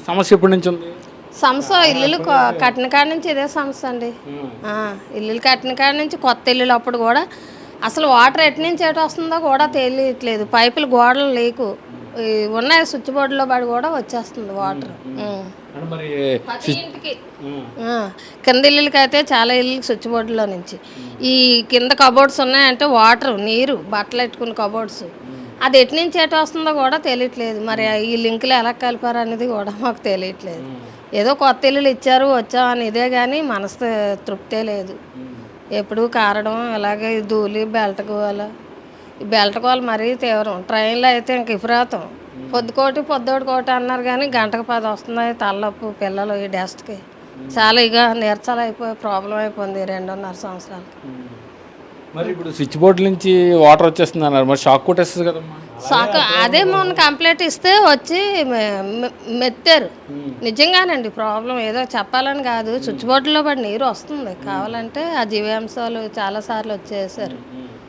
సమస్య ఎప్పటి నుంచి ఉంది? సమస్య ఇల్లులు కట్టిన కాడ నుంచి ఇదే సమస్య అండి. ఇల్లులు కట్టిన కాడ నుంచి కొత్త ఇల్లులు అప్పుడు కూడా అసలు వాటర్ ఎటు నుంచి ఎటు వస్తుందో కూడా తెలియట్లేదు. పైపులు గోడలు లేకు ఉన్నాయి, స్విచ్ బోర్డులో పడి కూడా వచ్చేస్తుంది వాటర్. అంటే మరి ప్రతి ఇంటికి కింద ఇల్లులకి అయితే చాలా ఇల్లుకి స్విచ్ బోర్డులో నుంచి ఈ కింద కబోర్డ్స్ ఉన్నాయంటే వాటర్ నీరు బట్టలు పెట్టుకున్న కబోర్డ్స్ అది ఎటు నుంచి ఎటు వస్తుందో కూడా తెలియట్లేదు. మరి ఈ లింకులు ఎలా కలిపారు అనేది కూడా మాకు తెలియట్లేదు. ఏదో కొత్త ఇల్లులు ఇచ్చారు వచ్చామని ఇదే కానీ మనసు తృప్తే లేదు. ఎప్పుడు కారడం ఇలాగే ధూళి బెల్ట్ గోల. ఈ బెల్ట్ గోల మరీ తీవ్రం. ట్రైన్లో అయితే ఇంక విపరీతం. పొద్దుకోటి అన్నారు కానీ గంటకు 10 వస్తున్నాయి తలనొప్పి పిల్లలు ఈ డస్ట్కి. చాలా ఇక నీరసాలు అయిపోయి ప్రాబ్లం అయిపోయింది 2.5 సంవత్సరాలకి. మరి ఇప్పుడు స్విచ్ బోర్డు నుంచి వాటర్ వచ్చేస్తుంది అన్నారు, మరి షాక్ కొట్టేస్తుంది కదమ్మా? షాక్ అదే మొన్న కంప్లైంట్ ఇస్తే వచ్చి మెత్తారు. నిజంగానండి ప్రాబ్లం ఏదో చెప్పాలని కాదు, స్విచ్ బోర్డులో పడి నీరు వస్తుంది. కావాలంటే ఆ జీవాంశాలు చాలాసార్లు వచ్చేసారు.